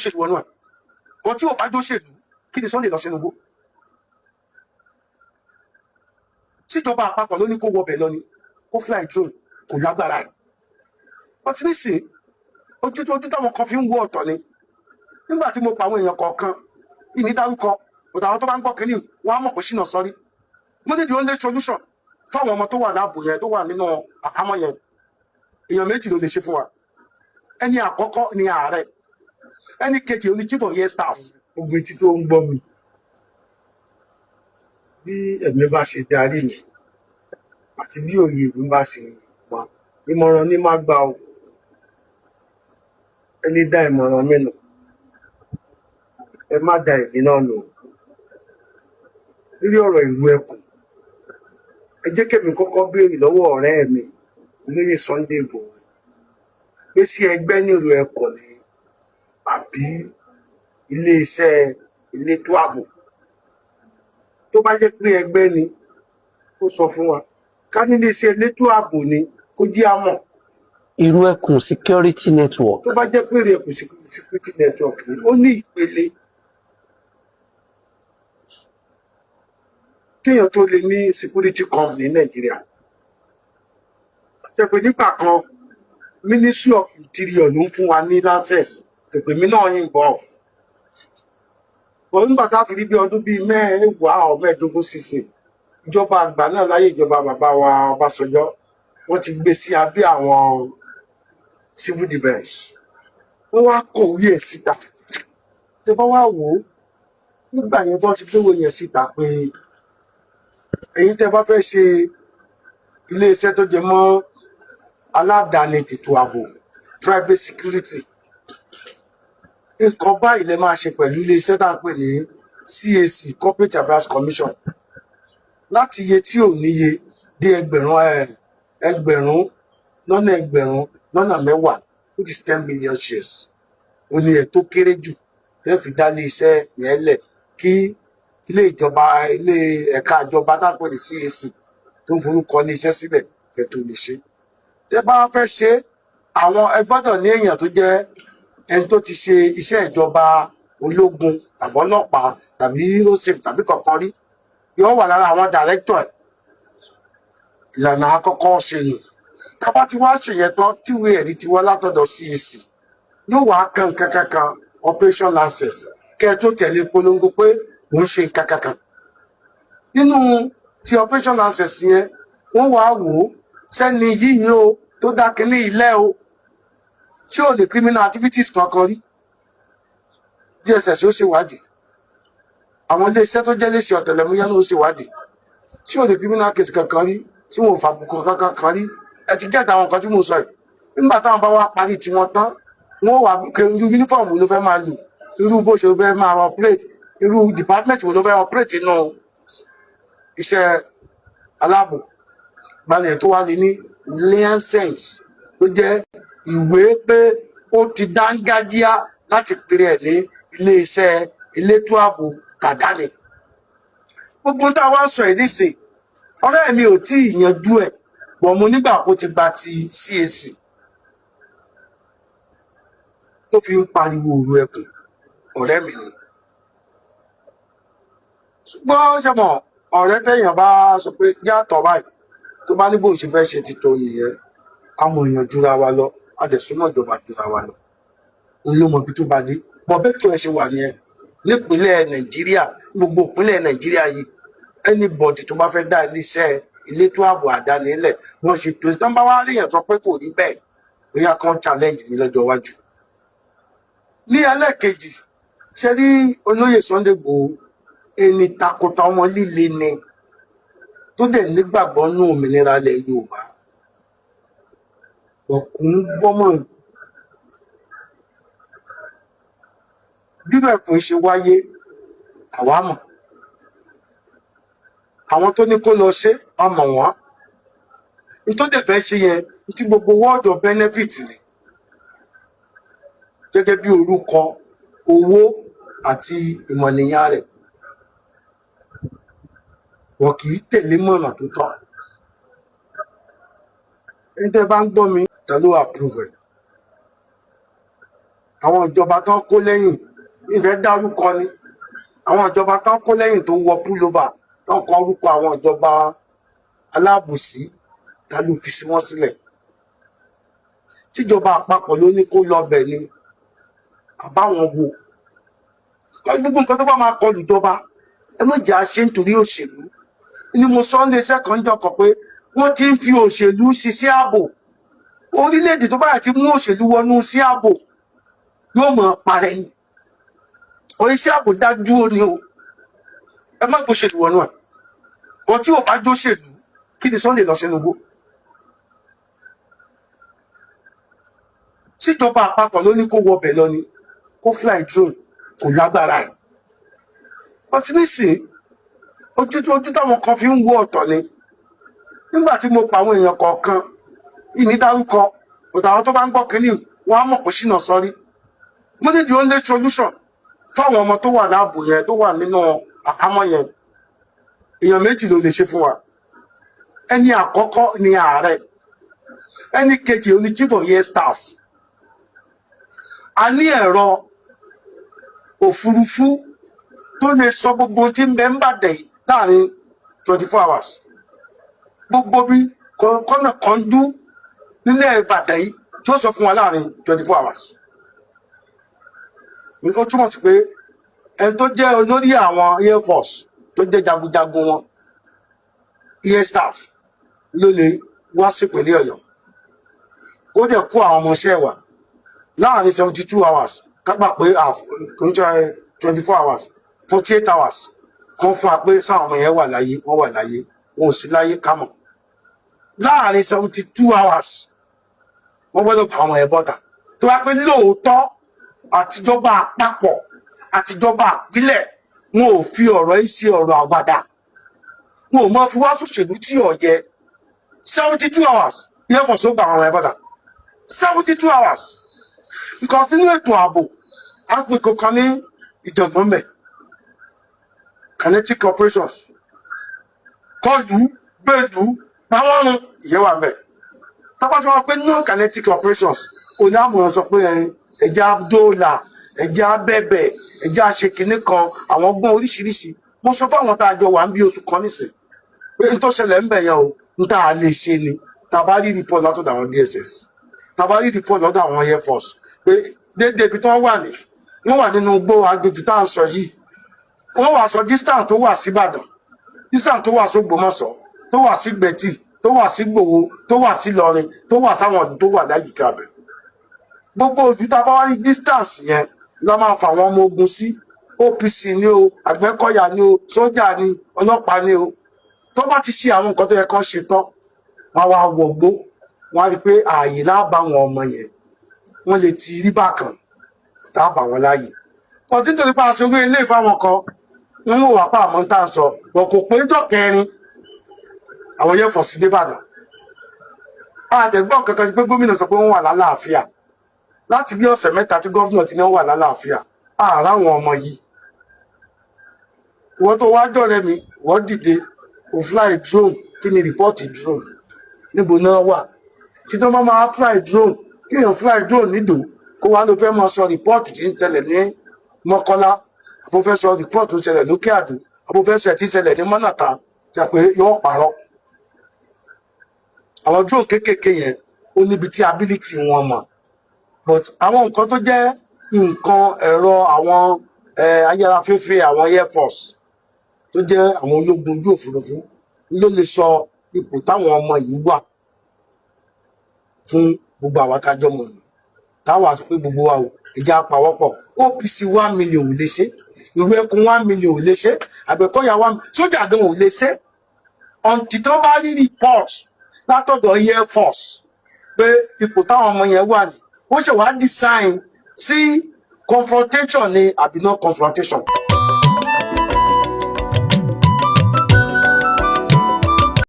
ṣèlú wọnú ẹ̀ kan tí ò bá jó ṣèlú kí ni Sunday lọ ṣe nugbó tíjọba àpapọ̀ ló ní kó wọbẹ̀ lọ ni kó fly drone kò lágbára ẹ̀ ọtí nísìn ojú táwọn kan fi ń wọ ọ̀tọ̀ ni nígbà tí mo pa àwọn èèyàn kọ̀ọ̀kan ìní dárúkọ ọ̀dọ̀ àwọn tó bá ń gbọ́ kínní wọn á mọ̀ kó ṣìnà sọ́rí mo ní the only solution fáwọn ọmọ tó wà láàbò yẹn tó wà nínú àhámọ́ yẹn èèyàn méjì ló lè ṣe fún wa ẹni àkọ́kọ́ ni ààrẹ ẹni kejì oní chief of air staff. gbogbo etí tó ń gbọ́ mi bí ẹ̀mí bá ṣe darí mi àti bí òye ìlú bá ṣe wà ìmọ̀ràn ní má gbà ó ẹni dá ìmọ̀ràn mi nù ẹ má da èmi náà nù lórí ọ̀rọ̀ ìlú ẹkùn ẹ jẹ́ kẹ́mi kọ́kọ́ béèrè lọ́wọ́ ọ̀rẹ́ mi olóyè Sunday Igboho pé sí ẹgbẹ́ nílùú ẹkùn ni àbí iléeṣẹ́ elétò ààbò tó bá jẹ́ pé ẹgbẹ́ ni kó sọ fún wa ká ní iléeṣẹ́ elétò ààbò ni kó jẹ́ àmọ̀. Irú Ẹkùn security network. tó bá jẹ́ pé Irú Ẹkùn security network ni ó ní ìpele kéèyàn tó lè ní security company ní Nàìjíríà ṣe pé nígbà kan Ministry of Interior ló ń fún wa ní license pèpè mí náà involve nígbà tá a fi rí bí ọdún bíi mẹ́wàá or mẹ́ẹ̀ẹ́dógún sísìn ìjọba àgbà náà láyé ìjọba bàbá wa Ọbásanjọ́ wọ́n ti gbé sí abẹ́ àwọn civil defence wọ́n wá kọ̀wé ẹ̀ síta tẹ bá wá wò ó nígbà yẹn tó ti gbéwò yẹn síta pé ẹ̀yin tẹ bá fẹ́ ṣe iléeṣẹ́ tó jẹ mọ́ aládàáni ètò ààbò private security nǹkan báyìí lè máa ṣe pẹ̀lú iléeṣẹ́ tá à ń pè ní CAC Corporate Affairs Commission láti iye tí ò níye dé ẹgbẹ̀rún lọ́nà mẹ́wàá which is 10 million shares ó ní ẹ̀ tó kéré jù tẹ́ fi dá iléeṣẹ́ yẹn lẹ̀ kí ilé ẹ̀ka ìjọba tá à ń pè ní CAC tó ń forúkọ iléeṣẹ́ síbẹ̀ kẹ́ tó lè ṣe tẹ́ bá fẹ́ ṣe àwọn ẹ gbọ́dọ̀ ní èèyàn tó jẹ́ ẹni tó ti ṣe iṣẹ́ ìjọba ológun tàbí ọlọ́pàá tàbí rosafe tàbí kankan rí yóò wà lára àwọn director ẹ̀ ìlànà àkọ́kọ́ ṣe nù tábà tí wàá ṣèyẹn tán tíwé ẹ̀rí ti wá látọ̀dọ̀ CAC yóò wá kankan operation license kẹ́ ẹ tó tẹ̀lé polongo pé ò ń ṣe kankan nínú ti operation license yẹn wọ́n wá wò ó sẹ́ni yíyí o tó dá kínní ilẹ̀ o ṣé ò lè criminal activities kankan rí DSS ó ṣèwádìí àwọn iléeṣẹ́ tó jẹ́ iléeṣẹ́ ọ̀tẹlẹ̀múyẹ́ ló ṣèwádìí ṣé ò lè criminal case kankan rí tí wọn ò fàbùkù kankan kan rí ẹ ti gẹ́ta àwọn nǹkan tí mo sọ yìí nígbà táwọn bá wá parí tiwọn tán wọn wà irú uniform wo ló fẹ́ máa lò irú bó ṣe fẹ́ máa operate irú department wo ló fẹ́ operate nínú iṣẹ́ aláàbò gbalẹ̀ tó wá lé ní license tó jẹ́ ìwé pé ó ti dángájíá láti pèrè ẹ̀ ní iléeṣẹ́ elétò ààbò tàdáni gbogbo tá a wá sọ ẹ̀ nísìn ọ̀rẹ́ mi ò tí ì yanjú ẹ̀ pọ̀ mo nígbà kó ti gba ti CAC tó fi ń pariwo Irú Ẹkùn ọ̀rẹ́ mi ni ṣùgbọ́n ṣe mọ̀ ọ̀rẹ́ tẹ̀yàn bá sọ pé yàtọ̀ báyìí tó bá ní bó ṣe fẹ́ ṣe ti tó nìyẹn àwọn èèyàn jura wa lọ adẹ̀súnmọ̀ ìjọba jura wa lọ òun ló mọ ibi tó bá dé bọ́ bẹ́ẹ̀ tó ẹ ṣe wà nìyẹn nípínlẹ̀ Nàìjíríà gbogbo ìpínlẹ̀ Nàìjíríà yìí anybody tó bá fẹ́ dá iléeṣẹ́ elétò ààbò àdáni ilẹ̀ wọ́n ṣe tó tán bá wá ríyàn sọ pé kò rí bẹ́ẹ̀ bóyá kan challenge mi lọ́jọ́ iwájú. ní ẹlẹ́ẹ̀kejì ṣe rí olóyè Sunday Igboho ẹni takọta ọmọ líle ni tó dẹ̀ nígbàgbọ́ nú òmìnira ilẹ̀ Yorùbá ọ̀kùn gbọ́mọ̀ bí Irú Ẹkùn ṣe wáyé àwa mọ̀ àwọn tó ní kó lọ ṣe àmọ̀ wọ́n nítorí dẹ̀ fẹ́ ṣe yẹn tí gbogbo world of benefit ni gẹ́gẹ́ bí orúkọ owó àti ìmọ̀nìyàn rẹ̀ wọ́n kì í tẹ̀lé mọ̀nà tó tọ́ ẹni tẹ́ bá ń gbọ́ mi ta ló approve ẹ̀ àwọn ìjọba tán kó lẹ́yìn ìfẹ́ dárúkọ ni àwọn ìjọba tán kó lẹ́yìn tó wọ púlọ́và tán kọ orúkọ àwọn ìjọba aláàbòsí ta ló fi sí wọn sílẹ̀ tíjọba àpapọ̀ ló ní kó lọ bẹ̀ ni àbáwọn wo gbogbo nǹkan tó bá máa kọlù ìjọba ẹ má jẹ́ àṣẹ nítorí òṣèlú ni mo sọ ní iṣẹ́ kan jọkọ̀ pé wọ́n ti ń fi òṣèlú ṣiṣẹ́ ààbò orílẹ̀-èdè tó báyà ti mú òṣèlú wọnú sí ààbò yóò mọ̀ parẹ́ ni oríṣẹ́ ààbò dájú ó ní o ẹ má gbóṣèlú wọnú ẹ̀ kò tí ò bá jóṣèlú kí ni Sunday lọ sínú igbó síjọba àpapọ̀ ló ní kó wọbẹ̀ lọ ni kó fly drone kò lágbára ẹ̀ ọtí nísìnyí ojú táwọn kan fi ń wọ ọ̀tọ̀ ni nígbà tí mo pa àwọn èèyàn kọ̀ọ̀kan ìní dárúkọ ọ̀tọ̀ àwọn tó bá ń gbọ́ kínní wọn á mọ̀ kó ṣìnà sọ́rí mo ní the only solution fáwọn ọmọ tó wà láàbò yẹn tó wà nínú àhámọ́ yẹn èèyàn méjì ló lè ṣe fún wa ẹni àkọ́kọ́ ni ààrẹ ẹni kejì oní chief of air staff a ní ẹ̀rọ òfurufú tó lè sọ gbogbo tí ń bẹ ń bàdẹ̀ láàrin 24 hours gbogbo bí kọ́nà kan dú nílẹ̀ Ìbàdàn yìí tí ó sọ fún wa láàrin 24 hours ó túmọ̀ sí pé ẹni tó jẹ́ olórí àwọn air force tó jẹ́ jagunjagun wọn air staff ló lè wá sí ìpínlẹ̀ Ọ̀yọ́ kó dẹ̀ kó àwọn ọmọọṣẹ́ wà láàrin 72 hours kápá pé kò ń jẹ́ 24 hours 48 hours kan fún wa pé sáwọn ọmọ yẹn wà láyé wọ́n wà láyé wọn ò sí láyé kámọ̀ láàrin 72 hours wọ́n gbọ́dọ̀ pa ọmọ yẹn bọ́ta tó wá pé lóòótọ́ àtijọba àpapọ̀ àtijọba àpilẹ̀ wọn ò fi ọ̀rọ̀ yìí sí ọ̀rọ̀ àwàdà wọn ò mọ fi wá sòṣèlú tí ò yẹ 72 hours yẹn fọ̀ sógbà ọmọ yẹn bọ́ta 72 hours because nínú ètò ààbò àgbèkọ kan ní ìjọ̀gbọ́n mẹ́ kinetic operations kọlù gbèlú pàwọ́rùn ìyẹn wà mẹ́ tọ́pátọ́ wọn pé no kinetic operations òní àmọ̀ràn sọ pé ẹja dóòlà ẹja bẹ̀bẹ̀ ẹja ṣe kinní kan àwọn ọgbọ́n oríṣiríṣi mo sọ fáwọn tá a jọ wà ń bí oṣù kan nísìn pé n tó ṣẹlẹ̀ ń bẹ̀ yẹn o n tá a lè ṣe ni tá a bá rí report látọ̀dọ̀ àwọn DSS tá a bá rí report lọ́dọ̀ àwọn Air Force pé déédéé ibi tí wọ́n wà ní wọ́n wà nínú igbó agbèjì tá à ń sọ yìí wọ́n wà sọ distance tó wà sí Ìbàdàn distance tó wà sí Ògbómọ̀ṣọ́ tó wà sí Gbẹ̀tì tó wà sí Gbòho tó wà sí Ìlọrin tó wà sáwọn ọdún tó wà láyìíká bẹ̀ gbogbo ojú tá a bá wá ní distance yẹn la máa fà àwọn ọmọ ogun sí OPC ni o Àgbẹ̀kọ̀yà ni o sójà ni ọlọ́pàá ni o tó bá ti ṣe àwọn nǹkan tó yẹ kán ṣe tán wọ́n wá wọgbó wọ́n á rí i pé ààyè láàbà àwọn ọmọ yẹn wọ́n lè ti rí bákan tábà wọn láàyè ọtí nítorí pa aṣọ orí ilé ìfáwọn kan ń wò wá pa àmọ́ tá à ń sọ wọn kò pé jọ kẹrin àwọn yẹn fọ̀ sí nìbàdàn àtẹ̀gbọ́n kankan pé gómìnà sọ pé wọ́n wà lálàáfíà láti bí ọ̀sẹ̀ mẹ́ta tí gọ́fìnà ti ní wọ́n wà lálàáfíà ààrá àwọn ọmọ yìí ìwọ́n tó wájọ́ rẹ mi wọ́n dìde ò fly drone kí ni rìpọ́ọ̀tì drone níbo náà wà tí tó máa fly drone kí èèyàn fly drone nídò kó wá ló fẹ́ máa sọ rìpọ́ọ̀tù tí ń tẹ̀lẹ̀ ní Mọ́kọ́lá àbó fẹ́ sọ rìpọ́ọ̀tù tó ṣẹlẹ̀ lókè Àdó àbó fẹ́ sọ tí ṣẹlẹ̀ ní Mọ́nàtà jà pé yóò parọ́ àwọn drone kéékèèké yẹn ó níbi tí ability wọn mọ̀ but àwọn nǹkan tó jẹ́ nǹkan ẹ̀rọ àwọn ayárafẹ́fẹ́ àwọn Air Force tó jẹ́ àwọn ológun ojú òfurufú ló lè sọ ipò táwọn ọmọ yìí wà fún gbogbo àwọn tájọ́ mọ̀ yìí táwa sọ pé gbogbo wa ò ẹja pawọ́pọ̀ OPC 1 million ò lè ṣe ìlú ẹkùn 1 million ò lè ṣe Àgbẹ̀kọ̀yà 1 sójà gan ò lè ṣe ọ̀ǹtì tó bá rí report látọ̀dọ̀ Air Force pé ipò táwọn ọmọ yẹn wà ní wọ́n ṣe wá design sí confrontation ni àbí no confrontation.